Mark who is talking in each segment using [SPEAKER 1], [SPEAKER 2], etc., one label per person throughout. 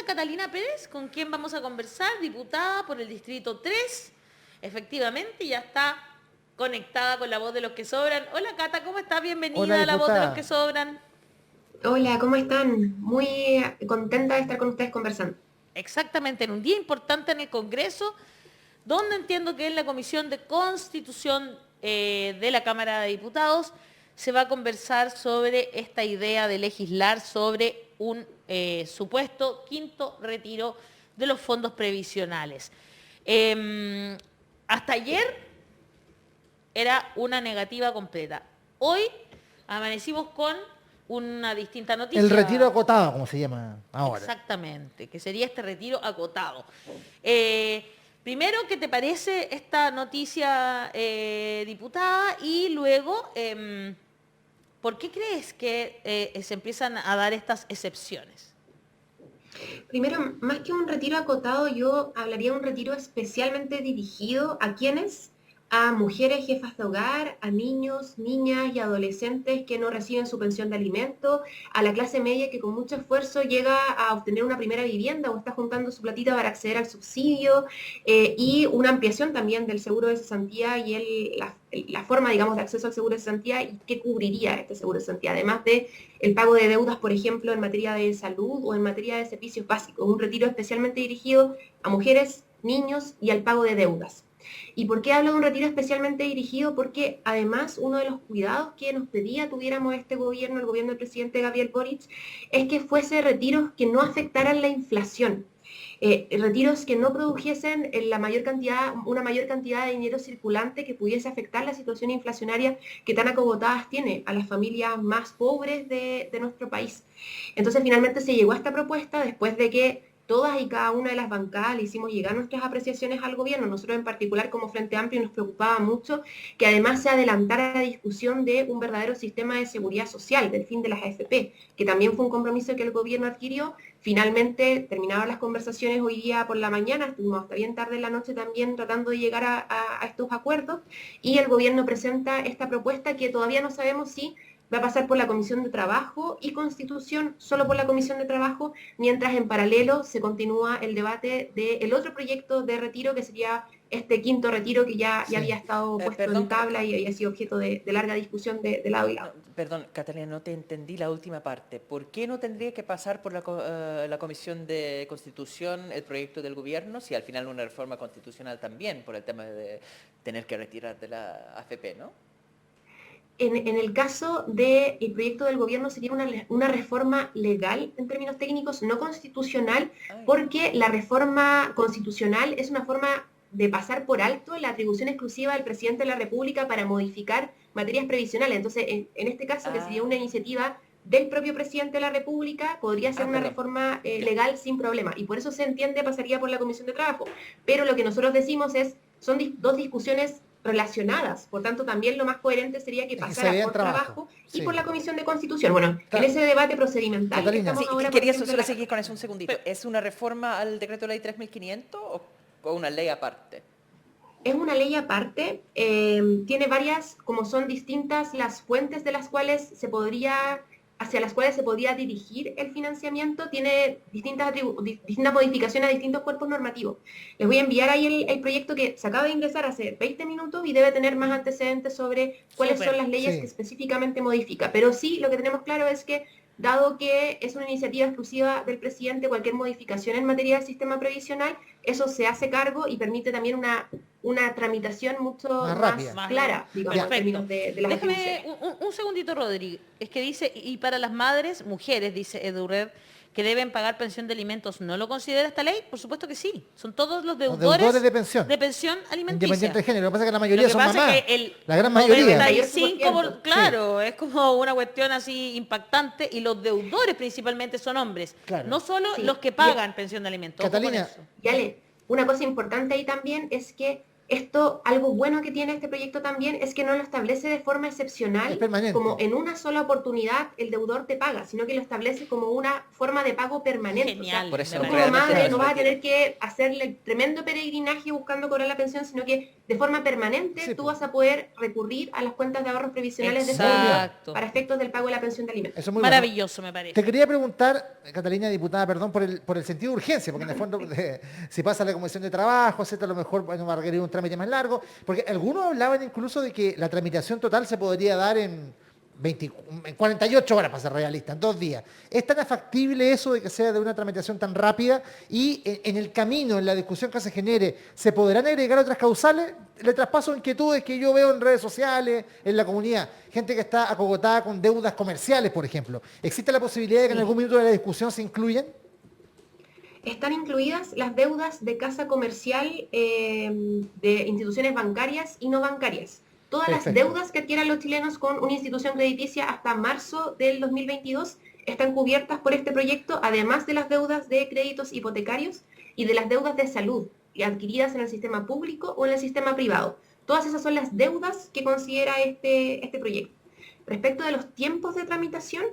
[SPEAKER 1] Catalina Pérez, con quien vamos a conversar, diputada por el Distrito 3. Efectivamente, ya está conectada con la voz de los que sobran. Hola Cata, ¿cómo estás?
[SPEAKER 2] Hola,
[SPEAKER 1] Bienvenida a la voz de los que
[SPEAKER 2] diputada.
[SPEAKER 1] sobran.
[SPEAKER 3] Hola, ¿cómo están? Muy contenta de estar con ustedes conversando.
[SPEAKER 1] Exactamente, en un día importante en el Congreso, donde entiendo que en la Comisión de Constitución de la Cámara de Diputados se va a conversar sobre esta idea de legislar sobre un supuesto quinto retiro de los fondos previsionales. Hasta ayer era una negativa completa. Hoy amanecimos con una distinta noticia.
[SPEAKER 2] El retiro acotado, como se llama ahora.
[SPEAKER 1] Exactamente, que sería este retiro acotado. Primero, ¿qué te parece esta noticia, diputada? Y luego, ¿por qué crees que se empiezan a dar estas excepciones?
[SPEAKER 3] Primero, más que un retiro acotado, yo hablaría de un retiro especialmente dirigido a quienes, a mujeres jefas de hogar, a niños, niñas y adolescentes que no reciben su pensión de alimento, a la clase media que con mucho esfuerzo llega a obtener una primera vivienda o está juntando su platita para acceder al subsidio, y una ampliación también del seguro de cesantía y la forma, digamos, de acceso al seguro de cesantía y qué cubriría este seguro de cesantía, además de el pago de deudas, por ejemplo, en materia de salud o en materia de servicios básicos, un retiro especialmente dirigido a mujeres, niños y al pago de deudas. ¿Y por qué hablo de un retiro especialmente dirigido? Porque además uno de los cuidados que nos pedía tuviéramos este gobierno, el gobierno del presidente Gabriel Boric, es que fuese retiros que no afectaran la inflación. Retiros que no produjesen una mayor cantidad de dinero circulante que pudiese afectar la situación inflacionaria que tan acogotadas tiene a las familias más pobres de nuestro país. Entonces finalmente se llegó a esta propuesta después de que todas y cada una de las bancadas le hicimos llegar nuestras apreciaciones al gobierno. Nosotros en particular como Frente Amplio nos preocupaba mucho que además se adelantara la discusión de un verdadero sistema de seguridad social, del fin de las AFP, que también fue un compromiso que el gobierno adquirió. Finalmente, terminaban las conversaciones hoy día por la mañana, estuvimos hasta bien tarde en la noche también tratando de llegar a estos acuerdos, y el gobierno presenta esta propuesta que todavía no sabemos si va a pasar por la Comisión de Trabajo y Constitución, solo por la Comisión de Trabajo, mientras en paralelo se continúa el debate del otro proyecto de retiro, que sería este quinto retiro que ya
[SPEAKER 2] Sí.
[SPEAKER 3] había estado puesto en tabla y había sido objeto de larga discusión de lado y lado.
[SPEAKER 4] Perdón, Catalina, no te entendí la última parte. ¿Por qué no tendría que pasar por la Comisión de Constitución el proyecto del gobierno si al final una reforma constitucional también por el tema de tener que retirar de la AFP, ¿no?
[SPEAKER 3] En el caso del proyecto del gobierno sería una reforma legal en términos técnicos, no constitucional, porque la reforma constitucional es una forma de pasar por alto la atribución exclusiva del presidente de la República para modificar materias previsionales. Entonces, en este caso, que sería una iniciativa del propio presidente de la República, podría ser una
[SPEAKER 4] Perdón.
[SPEAKER 3] reforma legal sin problema. Y por eso se entiende pasaría por la Comisión de Trabajo. Pero lo que nosotros decimos son dos discusiones relacionadas, por tanto también lo más coherente sería que pasara por trabajo y
[SPEAKER 2] sí.
[SPEAKER 3] por la Comisión de Constitución. Bueno, en ese debate procedimental
[SPEAKER 2] Catalina.
[SPEAKER 3] estamos
[SPEAKER 4] Sí,
[SPEAKER 3] ahora,
[SPEAKER 4] quería
[SPEAKER 3] por ejemplo,
[SPEAKER 4] solo seguir con eso un segundito. ¿Es una reforma al decreto ley 3500 o una ley aparte?
[SPEAKER 3] es una ley aparte, tiene varias, como son distintas las fuentes de las cuales hacia las cuales se podría dirigir el financiamiento, tiene distintas modificaciones a distintos cuerpos normativos. Les voy a enviar ahí el proyecto que se acaba de ingresar hace 20 minutos y debe tener más antecedentes sobre cuáles son las leyes que específicamente modifica. Pero sí, lo que tenemos claro es que, dado que es una iniciativa exclusiva del presidente, cualquier modificación en materia del sistema previsional, eso se hace cargo y permite también una tramitación mucho más clara, digamos, en términos de las
[SPEAKER 1] Déjame
[SPEAKER 3] atribuciones.
[SPEAKER 1] un segundito, Rodrigo. Es que dice, y para las madres, mujeres, dice Edurred, que deben pagar pensión de alimentos, ¿no lo considera esta ley? Por supuesto que sí. Son todos los deudores
[SPEAKER 2] de pensión.
[SPEAKER 1] Alimenticia.
[SPEAKER 2] Independiente de género. Lo que pasa es que la mayoría son mamás.
[SPEAKER 1] La
[SPEAKER 2] gran mayoría.
[SPEAKER 1] 95%, claro, es como una cuestión así impactante, y los deudores principalmente son hombres.
[SPEAKER 2] Claro.
[SPEAKER 1] No solo
[SPEAKER 3] Sí.
[SPEAKER 1] los que pagan pensión de alimentos.
[SPEAKER 2] Catalina,
[SPEAKER 3] Y Ale, una cosa importante ahí también es que Esto, algo bueno que tiene este proyecto también es que no lo establece de forma
[SPEAKER 2] Es
[SPEAKER 3] excepcional,
[SPEAKER 2] permanente.
[SPEAKER 3] como en una sola oportunidad el deudor te paga, sino que lo establece como una forma de pago permanente.
[SPEAKER 1] Genial.
[SPEAKER 4] Por eso
[SPEAKER 3] Tú como
[SPEAKER 4] realmente
[SPEAKER 3] madre
[SPEAKER 4] no
[SPEAKER 3] no
[SPEAKER 4] se
[SPEAKER 3] vas a
[SPEAKER 4] retira.
[SPEAKER 3] tener que hacerle el tremendo peregrinaje buscando cobrar la pensión, sino que de forma permanente
[SPEAKER 2] Sí,
[SPEAKER 3] tú
[SPEAKER 2] pues.
[SPEAKER 3] vas a poder recurrir a las cuentas de ahorros previsionales de este
[SPEAKER 2] Muy bien.
[SPEAKER 3] deudor
[SPEAKER 1] Exacto.
[SPEAKER 3] para efectos del pago de la pensión de alimentos.
[SPEAKER 2] Eso es muy bueno.
[SPEAKER 1] Maravilloso, me parece.
[SPEAKER 2] Te quería preguntar, Catalina, diputada, perdón, por el sentido de urgencia, porque en el fondo, si pasa la Comisión de Trabajo, etcétera, a lo mejor bueno, va a requerir un trámite más largo, porque algunos hablaban incluso de que la tramitación total se podría dar en 48 horas, para ser realista, en 2 días. ¿Es tan factible eso de que sea de una tramitación tan rápida? Y en el camino, en la discusión que se genere, ¿se podrán agregar otras causales? Le traspaso inquietudes que yo veo en redes sociales, en la comunidad. Gente que está acogotada con deudas comerciales, por ejemplo. ¿Existe la posibilidad de que en algún minuto de la discusión se incluyan?
[SPEAKER 3] Están incluidas las deudas de casa comercial de instituciones bancarias y no bancarias. Todas las
[SPEAKER 2] Perfecto.
[SPEAKER 3] deudas que adquieran los chilenos con una institución crediticia hasta marzo del 2022 están cubiertas por este proyecto, además de las deudas de créditos hipotecarios y de las deudas de salud adquiridas en el sistema público o en el sistema privado. Todas esas son las deudas que considera este proyecto. Respecto de los tiempos de tramitación,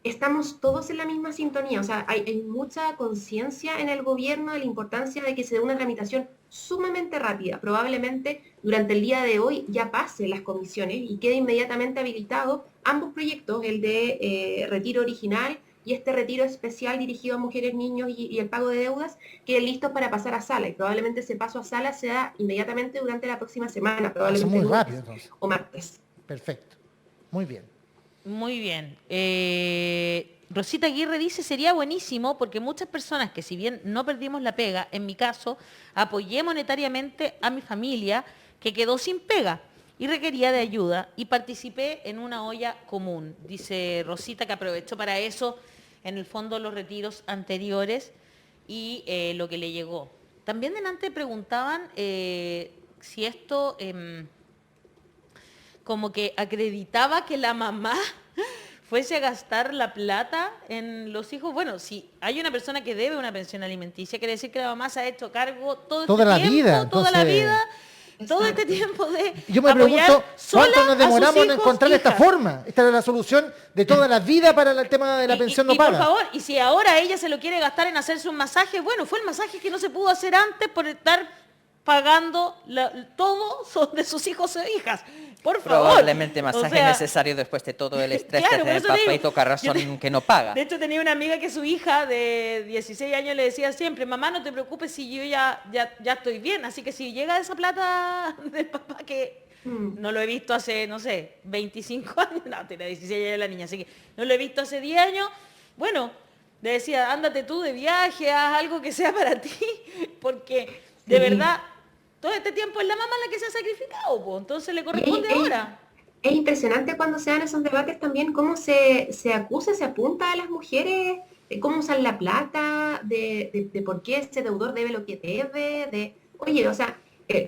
[SPEAKER 3] estamos todos en la misma sintonía, o sea, hay mucha conciencia en el gobierno de la importancia de que se dé una tramitación sumamente rápida. Probablemente durante el día de hoy ya pase las comisiones y quede inmediatamente habilitado ambos proyectos, el de retiro original y este retiro especial dirigido a mujeres, niños y el pago de deudas, queden listos para pasar a sala. Y probablemente ese paso a sala sea inmediatamente durante la próxima semana,
[SPEAKER 2] Eso es
[SPEAKER 3] probablemente
[SPEAKER 2] muy
[SPEAKER 3] lunes
[SPEAKER 2] rápido, entonces.
[SPEAKER 3] o martes.
[SPEAKER 2] Perfecto. Muy bien.
[SPEAKER 1] Muy bien. Rosita Aguirre dice, sería buenísimo porque muchas personas que si bien no perdimos la pega, en mi caso, apoyé monetariamente a mi familia que quedó sin pega y requería de ayuda y participé en una olla común. Dice Rosita que aprovechó para eso, en el fondo, los retiros anteriores y lo que le llegó. También delante preguntaban si esto como que acreditaba que la mamá fuese a gastar la plata en los hijos. Bueno, si hay una persona que debe una pensión alimenticia, quiere decir que la mamá se ha hecho cargo todo
[SPEAKER 2] Toda
[SPEAKER 1] este
[SPEAKER 2] la
[SPEAKER 1] tiempo,
[SPEAKER 2] vida,
[SPEAKER 1] toda la
[SPEAKER 2] entonces-
[SPEAKER 1] vida, todo este
[SPEAKER 3] Exacto.
[SPEAKER 1] tiempo de
[SPEAKER 2] Yo me
[SPEAKER 1] apoyar
[SPEAKER 2] pregunto
[SPEAKER 1] sola
[SPEAKER 2] cuánto nos
[SPEAKER 1] a sus
[SPEAKER 2] demoramos en
[SPEAKER 1] hijos,
[SPEAKER 2] encontrar esta
[SPEAKER 1] hijas.
[SPEAKER 2] forma. Esta es la solución de toda la vida para el tema de la pensión no
[SPEAKER 1] y por
[SPEAKER 2] paga.
[SPEAKER 1] favor, y si ahora ella se lo quiere gastar en hacerse un masaje, bueno, fue el masaje que no se pudo hacer antes por estar pagando todo de sus hijos e hijas. Por favor.
[SPEAKER 4] Probablemente
[SPEAKER 1] O
[SPEAKER 4] masaje
[SPEAKER 1] sea,
[SPEAKER 4] necesario después de todo el estrés
[SPEAKER 1] claro,
[SPEAKER 4] que
[SPEAKER 1] por
[SPEAKER 4] tiene el
[SPEAKER 1] eso te
[SPEAKER 4] papá y
[SPEAKER 1] digo,
[SPEAKER 4] toca razón que no paga.
[SPEAKER 1] De hecho, tenía una amiga que su hija de 16 años le decía siempre, mamá, no te preocupes si yo ya estoy bien, así que si llega esa plata del papá que no lo he visto hace, no sé, 25 años, no, tenía 16 años la niña, así que no lo he visto hace 10 años, bueno, le decía, ándate tú de viaje, haz algo que sea para ti, porque de
[SPEAKER 3] Sí.
[SPEAKER 1] verdad, todo este tiempo es la mamá la que se ha sacrificado, pues, entonces le corresponde
[SPEAKER 3] Es-
[SPEAKER 1] ahora.
[SPEAKER 3] Es impresionante cuando se dan esos debates también cómo se acusa, se apunta a las mujeres de cómo usan la plata, de por qué ese deudor debe lo que debe, oye, o sea,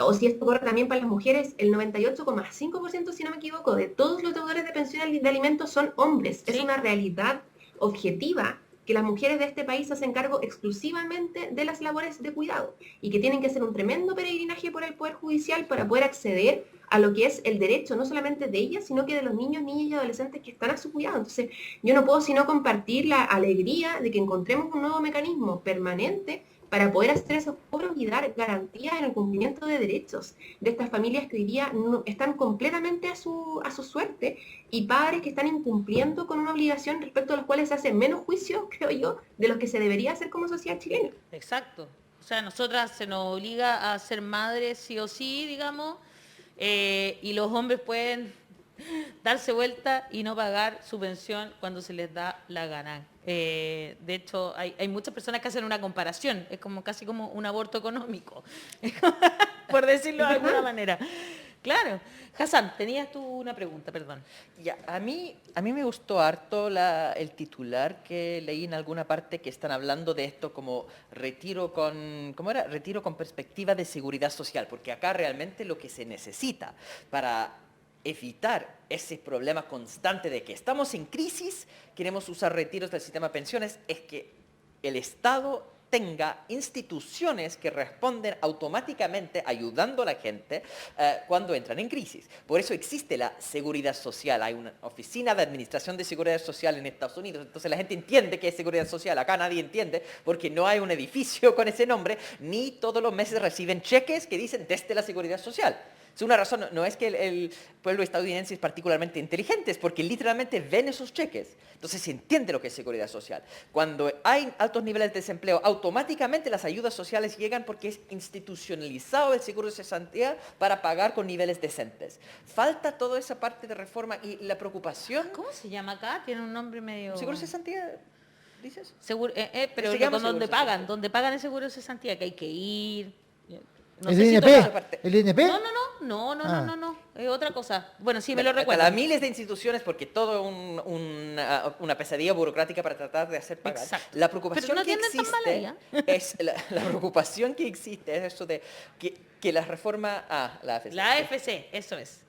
[SPEAKER 3] o si esto ocurre también para las mujeres, el 98,5%, si no me equivoco, de todos los deudores de pensión de alimentos son hombres.
[SPEAKER 1] Sí.
[SPEAKER 3] Es una realidad objetiva que las mujeres de este país se hacen cargo exclusivamente de las labores de cuidado y que tienen que hacer un tremendo peregrinaje por el Poder Judicial para poder acceder a lo que es el derecho no solamente de ellas, sino que de los niños, niñas y adolescentes que están a su cuidado. Entonces, yo no puedo sino compartir la alegría de que encontremos un nuevo mecanismo permanente para poder hacer esos cobros y dar garantías en el cumplimiento de derechos de estas familias que hoy día están completamente a su suerte y padres que están incumpliendo con una obligación respecto a los cuales se hace menos juicio, creo yo, de los que se debería hacer como sociedad chilena.
[SPEAKER 1] Exacto. O sea, nosotras se nos obliga a ser madres sí o sí, digamos, y los hombres pueden darse vuelta y no pagar su pensión cuando se les da la gana. De hecho, hay muchas personas que hacen una comparación, es como casi como un aborto económico, por decirlo de alguna manera. Claro. Hassan, tenías tú una pregunta, perdón.
[SPEAKER 4] Ya, a mí me gustó harto el titular que leí en alguna parte que están hablando de esto como retiro con, ¿cómo era? Retiro con perspectiva de seguridad social, porque acá realmente lo que se necesita para evitar ese problema constante de que estamos en crisis, queremos usar retiros del sistema de pensiones, es que el Estado tenga instituciones que responden automáticamente ayudando a la gente cuando entran en crisis. Por eso existe la seguridad social. Hay una oficina de administración de seguridad social en Estados Unidos. Entonces la gente entiende que es seguridad social. Acá nadie entiende porque no hay un edificio con ese nombre, ni todos los meses reciben cheques que dicen desde la seguridad social. Es una razón, no es que el pueblo estadounidense es particularmente inteligente, es porque literalmente ven esos cheques. Entonces se entiende lo que es seguridad social. Cuando hay altos niveles de desempleo, automáticamente las ayudas sociales llegan porque es institucionalizado el seguro de cesantía para pagar con niveles decentes. Falta toda esa parte de reforma y la preocupación...
[SPEAKER 1] ¿Cómo se llama acá? Tiene un nombre medio...
[SPEAKER 4] ¿Seguro de cesantía? ¿Dices?
[SPEAKER 1] Seguro, pero
[SPEAKER 4] Se llama
[SPEAKER 1] donde
[SPEAKER 4] seguro de
[SPEAKER 1] pagan,
[SPEAKER 4] cesantía.
[SPEAKER 1] donde pagan el seguro de cesantía, que hay que ir. No
[SPEAKER 2] ¿El
[SPEAKER 1] sé si
[SPEAKER 2] INP?
[SPEAKER 1] toda
[SPEAKER 4] esa parte.
[SPEAKER 2] ¿El INP?
[SPEAKER 1] No, es otra cosa. Bueno, sí, me lo
[SPEAKER 4] Hasta
[SPEAKER 1] recuerdo.
[SPEAKER 4] las miles de instituciones, porque todo una pesadilla burocrática para tratar de hacer pagar.
[SPEAKER 1] Exacto.
[SPEAKER 4] La preocupación
[SPEAKER 1] Pero no
[SPEAKER 4] que
[SPEAKER 1] atienden tan mal
[SPEAKER 4] existe es la preocupación que existe es eso de que la reforma la AFC,
[SPEAKER 1] La AFC, eso es.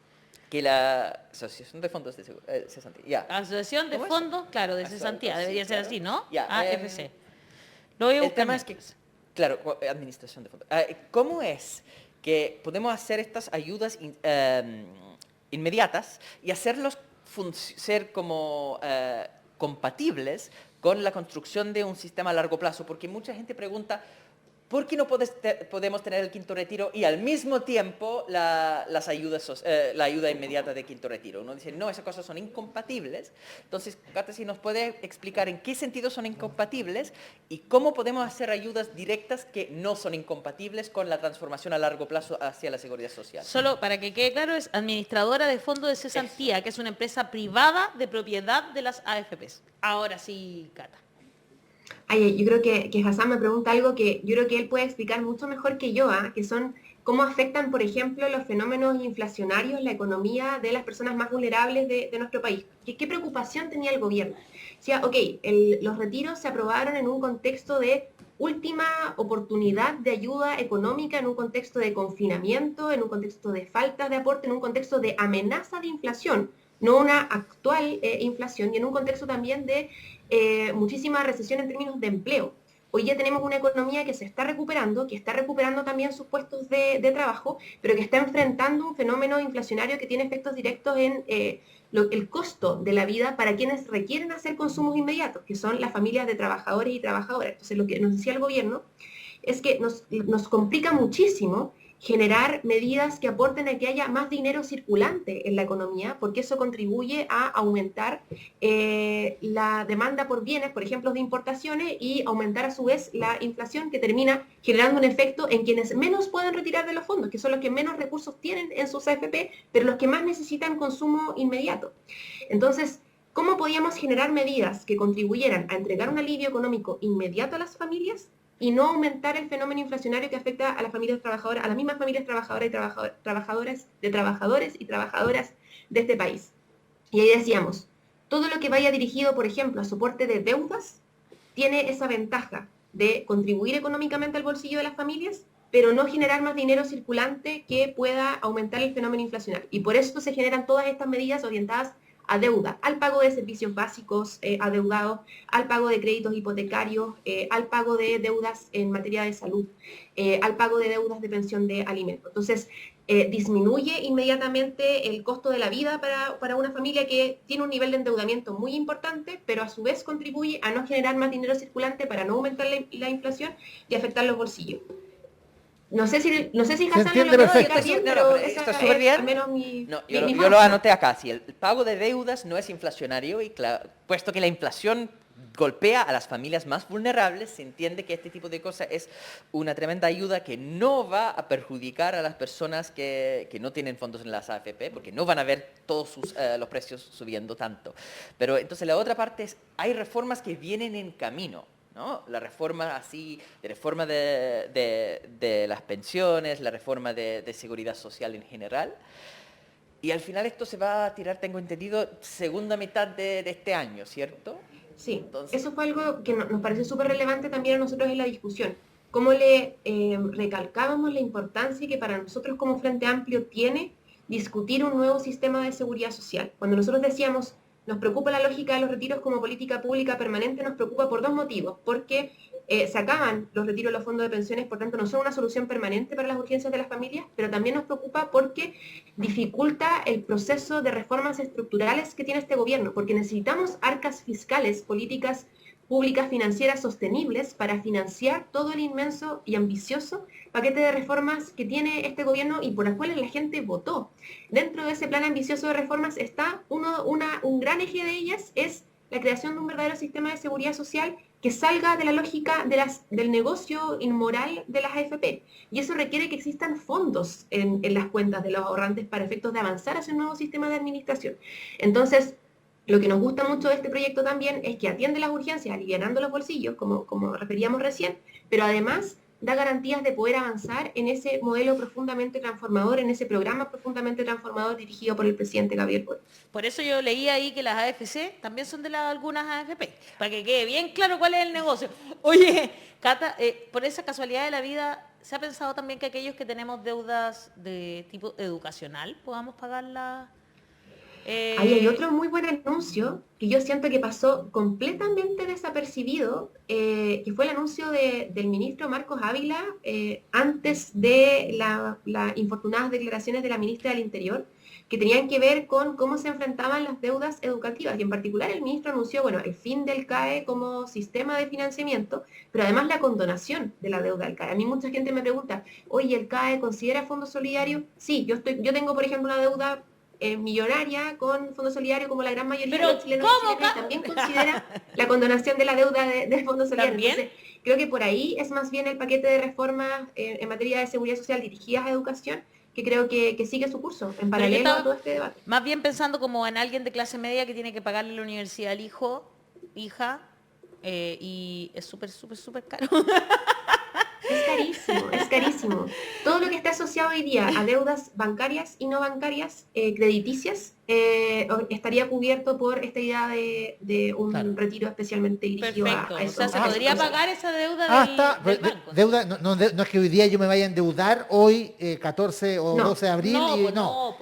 [SPEAKER 4] que la Asociación de Fondos de Cesantía, ya.
[SPEAKER 1] Asociación de
[SPEAKER 4] ¿Cómo es?
[SPEAKER 1] Fondos, claro, de
[SPEAKER 4] Eso,
[SPEAKER 1] cesantía,
[SPEAKER 4] sí,
[SPEAKER 1] debería ser
[SPEAKER 4] claro.
[SPEAKER 1] así, ¿no?
[SPEAKER 4] Ya,
[SPEAKER 1] AFC. Lo voy a
[SPEAKER 4] El
[SPEAKER 1] buscar
[SPEAKER 4] tema es que, claro, administración de fondos. ¿Cómo es que podemos hacer estas ayudas inmediatas y hacerlos ser como compatibles con la construcción de un sistema a largo plazo? Porque mucha gente pregunta, ¿por qué no podemos tener el quinto retiro y al mismo tiempo la ayuda inmediata de quinto retiro? Uno dice, no, esas cosas son incompatibles. Entonces, Cata, si nos puede explicar en qué sentido son incompatibles y cómo podemos hacer ayudas directas que no son incompatibles con la transformación a largo plazo hacia la seguridad social.
[SPEAKER 1] Solo para que quede claro, es administradora de fondos de cesantía, que es una empresa privada de propiedad de las AFPs. Ahora sí, Cata.
[SPEAKER 3] Ay, yo creo que Hassan me pregunta algo que yo creo que él puede explicar mucho mejor que yo, que son cómo afectan, por ejemplo, los fenómenos inflacionarios la economía de las personas más vulnerables de nuestro país. ¿Qué preocupación tenía el gobierno? Decía, ok, los retiros se aprobaron en un contexto de última oportunidad de ayuda económica, en un contexto de confinamiento, en un contexto de falta de aporte, en un contexto de amenaza de inflación, no una actual inflación, y en un contexto también de muchísima recesión en términos de empleo. Hoy ya tenemos una economía que se está recuperando, que está recuperando también sus puestos de trabajo, pero que está enfrentando un fenómeno inflacionario que tiene efectos directos en el costo de la vida para quienes requieren hacer consumos inmediatos, que son las familias de trabajadores y trabajadoras. Entonces, lo que nos decía el gobierno es que nos complica muchísimo generar medidas que aporten a que haya más dinero circulante en la economía, porque eso contribuye a aumentar la demanda por bienes, por ejemplo, de importaciones, y aumentar a su vez la inflación, que termina generando un efecto en quienes menos pueden retirar de los fondos, que son los que menos recursos tienen en sus AFP, pero los que más necesitan consumo inmediato. Entonces, ¿cómo podíamos generar medidas que contribuyeran a entregar un alivio económico inmediato a las familias y no aumentar el fenómeno inflacionario que afecta a las familias trabajadoras, a las mismas familias trabajadoras y trabajadores y trabajadoras de este país? Y ahí decíamos, todo lo que vaya dirigido, por ejemplo, a soporte de deudas, tiene esa ventaja de contribuir económicamente al bolsillo de las familias, pero no generar más dinero circulante que pueda aumentar el fenómeno inflacionario. Y por eso se generan todas estas medidas orientadas a deuda, al pago de servicios básicos adeudados, al pago de créditos hipotecarios, al pago de deudas en materia de salud, al pago de deudas de pensión de alimentos. Entonces, disminuye inmediatamente el costo de la vida para una familia que tiene un nivel de endeudamiento muy importante, pero a su vez contribuye a no generar más dinero circulante para no aumentar la inflación y afectar los bolsillos. No sé si Hassan
[SPEAKER 2] entiende
[SPEAKER 3] lo logró
[SPEAKER 2] perfecto.
[SPEAKER 3] explicar bien,
[SPEAKER 4] No,
[SPEAKER 3] pero
[SPEAKER 4] pero
[SPEAKER 3] esa
[SPEAKER 4] está súper
[SPEAKER 3] es
[SPEAKER 4] bien.
[SPEAKER 3] al menos mi
[SPEAKER 4] Yo lo
[SPEAKER 3] forma.
[SPEAKER 4] anoté acá. Si el pago de deudas no es inflacionario, y puesto que la inflación golpea a las familias más vulnerables, se entiende que este tipo de cosas es una tremenda ayuda que no va a perjudicar a las personas que no tienen fondos en las AFP, porque no van a ver todos los precios subiendo tanto. Pero entonces la otra parte es, hay reformas que vienen en camino, ¿no? La reforma de las pensiones, la reforma de seguridad social en general. Y al final esto se va a tirar, tengo entendido, segunda mitad de este año, ¿cierto?
[SPEAKER 3] Sí,
[SPEAKER 4] Entonces,
[SPEAKER 3] eso fue algo que nos pareció súper relevante también a nosotros en la discusión. Cómo le recalcábamos la importancia que para nosotros como Frente Amplio tiene discutir un nuevo sistema de seguridad social. Cuando nosotros decíamos, nos preocupa la lógica de los retiros como política pública permanente, nos preocupa por dos motivos. Porque Se acaban los retiros de los fondos de pensiones, por tanto no son una solución permanente para las urgencias de las familias, pero también nos preocupa porque dificulta el proceso de reformas estructurales que tiene este gobierno, porque necesitamos arcas fiscales, políticas públicas financieras sostenibles para financiar todo el inmenso y ambicioso paquete de reformas que tiene este gobierno y por las cuales la gente votó. Dentro de ese plan ambicioso de reformas está un gran eje de ellas, es la creación de un verdadero sistema de seguridad social que salga de la lógica del negocio inmoral de las AFP. Y eso requiere que existan fondos en las cuentas de los ahorrantes para efectos de avanzar hacia un nuevo sistema de administración. Entonces, lo que nos gusta mucho de este proyecto también es que atiende las urgencias, alivianando los bolsillos, como referíamos recién, pero además da garantías de poder avanzar en ese modelo profundamente transformador, en ese programa profundamente transformador dirigido por el presidente Gabriel Boric.
[SPEAKER 1] Por eso yo leí ahí que las AFC también son de algunas AFP, para que quede bien claro cuál es el negocio. Oye, Cata, por esa casualidad de la vida, ¿se ha pensado también que aquellos que tenemos deudas de tipo educacional podamos pagarlas?
[SPEAKER 3] Ahí hay otro muy buen anuncio que yo siento que pasó completamente desapercibido, que fue el anuncio del ministro Marcos Ávila antes de las infortunadas declaraciones de la ministra del Interior, que tenían que ver con cómo se enfrentaban las deudas educativas. Y en particular el ministro anunció, bueno, el fin del CAE como sistema de financiamiento, pero además la condonación de la deuda del CAE. A mí mucha gente me pregunta, oye, ¿el CAE considera fondo solidario? Sí, yo tengo, por ejemplo, una deuda millonaria con Fondo Solidario como la gran mayoría de los chilenos y chilenas, también considera la condonación de la deuda del Fondo Solidario. Entonces, creo que por ahí es más bien el paquete de reformas en materia de seguridad social dirigidas a educación, que creo que sigue su curso en paralelo a todo este debate.
[SPEAKER 1] Más bien pensando como en alguien de clase media que tiene que pagarle la universidad al hijo, hija, y es súper caro.
[SPEAKER 3] Es carísimo, es carísimo. Todo lo que está asociado hoy día a deudas bancarias y no bancarias, crediticias, estaría cubierto por esta idea de un retiro especialmente dirigido a eso.
[SPEAKER 1] O sea, se podría pagar esa deuda del banco.
[SPEAKER 2] Deuda, no es que hoy día yo me vaya a endeudar hoy, 14 o 12 de abril,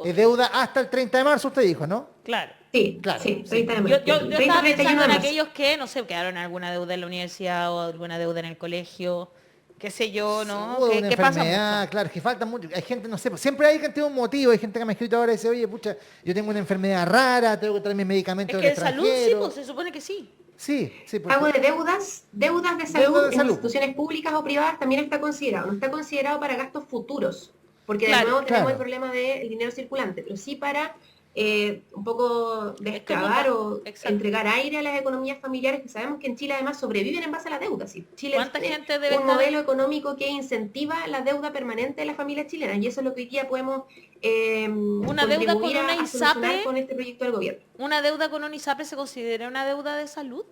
[SPEAKER 2] es deuda hasta el 30 de marzo, usted dijo, ¿no?
[SPEAKER 1] Claro.
[SPEAKER 3] Sí, claro. Sí, 30 de marzo.
[SPEAKER 1] Yo estaba pensando en aquellos que, no sé, quedaron alguna deuda en la universidad o alguna deuda en el colegio, qué sé yo, ¿no?
[SPEAKER 2] ¿Qué pasa? Claro, que falta mucho. Hay gente, no sé, siempre hay gente que tiene un motivo. Hay gente que me ha escrito ahora y dice, oye, pucha, yo tengo una enfermedad rara, tengo que traer mis medicamentos del extranjero.
[SPEAKER 1] Es que de salud sí, pues se supone que sí.
[SPEAKER 2] Sí.
[SPEAKER 3] Pago de deudas de salud en instituciones públicas o privadas también está considerado. No está considerado para gastos futuros, porque de nuevo tenemos el problema del dinero circulante, pero sí para un poco descavar o entregar aire a las economías familiares, que sabemos que en Chile además sobreviven en base a la deuda. ¿Sí? Chile es un modelo económico que incentiva la deuda permanente de las familias chilenas, y eso es lo que hoy día podemos
[SPEAKER 1] una deuda con una ISAPRE
[SPEAKER 3] con este proyecto del gobierno.
[SPEAKER 1] ¿Una deuda con un ISAPRE se considera una deuda de salud?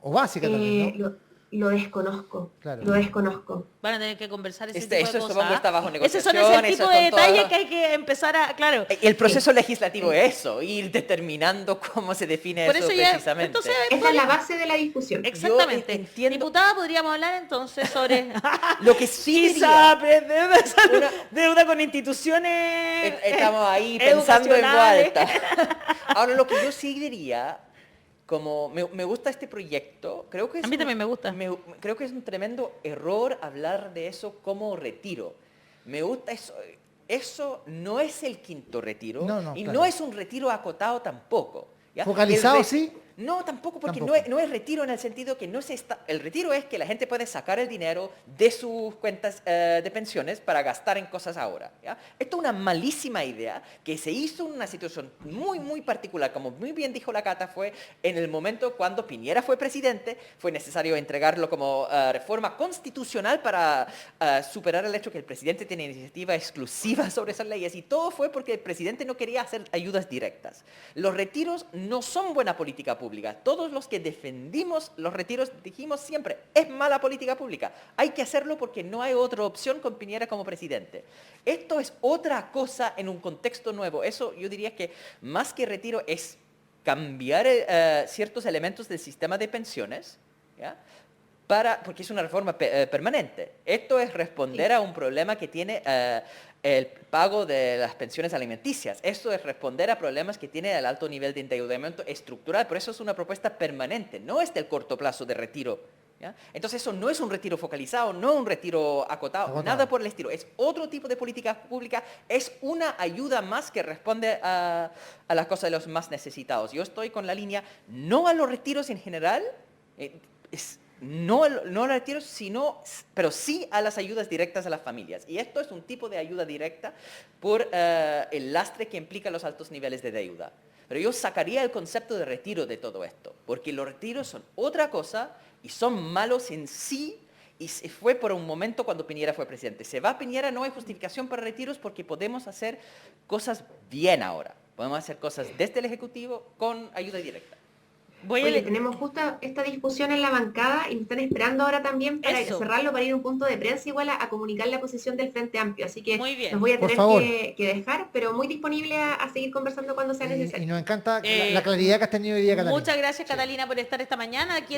[SPEAKER 2] O básica también, ¿no?
[SPEAKER 3] Lo desconozco, lo desconozco.
[SPEAKER 1] Van a tener que conversar ese tipo de cosas.
[SPEAKER 4] Eso supongo está bajo negociación.
[SPEAKER 1] Ese son ese tipo de detalles que hay que empezar a... Claro.
[SPEAKER 4] El proceso legislativo es eso, ir determinando cómo se define eso precisamente.
[SPEAKER 1] Entonces,
[SPEAKER 3] esa es la base de la discusión.
[SPEAKER 1] Exactamente. Diputada, podríamos hablar entonces sobre...
[SPEAKER 4] Lo que sí
[SPEAKER 1] ISAPRE, deuda con instituciones...
[SPEAKER 4] Estamos ahí pensando en voz alta. Ahora, lo que yo sí diría... Como me gusta este proyecto, creo que
[SPEAKER 1] a mí también me gusta.
[SPEAKER 4] Creo que es un tremendo error hablar de eso como retiro. Me gusta eso. Eso no es el quinto retiro no es un retiro acotado tampoco. ¿Ya?
[SPEAKER 2] ¿Focalizado sí?
[SPEAKER 4] No, tampoco, porque no es retiro en el sentido que no se está... El retiro es que la gente puede sacar el dinero de sus cuentas de pensiones para gastar en cosas ahora. ¿Ya? Esto es una malísima idea que se hizo en una situación muy particular. Como muy bien dijo la Cata, fue en el momento cuando Piñera fue presidente, fue necesario entregarlo como reforma constitucional para superar el hecho que el presidente tiene iniciativa exclusiva sobre esas leyes. Y todo fue porque el presidente no quería hacer ayudas directas. Los retiros no son buena política pública. Todos los que defendimos los retiros dijimos siempre, es mala política pública. Hay que hacerlo porque no hay otra opción con Piñera como presidente. Esto es otra cosa en un contexto nuevo. Eso yo diría que más que retiro es cambiar ciertos elementos del sistema de pensiones, ¿ya? Porque es una reforma permanente. Esto es responder a un problema que tiene el pago de las pensiones alimenticias. Esto es responder a problemas que tiene el alto nivel de endeudamiento estructural. Por eso es una propuesta permanente. No es del corto plazo de retiro ¿ya? Entonces eso no es un retiro focalizado, no un retiro acotado, nada por el estilo. Es otro tipo de política pública, es una ayuda más que responde a las cosas de los más necesitados. Yo estoy con la línea no a los retiros en general, no a los retiros, pero sí a las ayudas directas a las familias. Y esto es un tipo de ayuda directa por el lastre que implica los altos niveles de deuda. Pero yo sacaría el concepto de retiro de todo esto, porque los retiros son otra cosa y son malos en sí, y se fue por un momento cuando Piñera fue presidente. Se va Piñera, no hay justificación para retiros porque podemos hacer cosas bien ahora. Podemos hacer cosas desde el Ejecutivo con ayuda directa.
[SPEAKER 3] Oye, tenemos justo esta discusión en la bancada y me están esperando ahora también para cerrarlo, para ir a un punto de prensa igual a comunicar la posición del Frente Amplio. Así que
[SPEAKER 1] muy bien.
[SPEAKER 3] Nos voy a tener que dejar, pero muy disponible a seguir conversando cuando sea necesario.
[SPEAKER 2] Y nos encanta la claridad que has tenido hoy día, Catalina.
[SPEAKER 1] Muchas gracias, Catalina, por estar esta mañana aquí.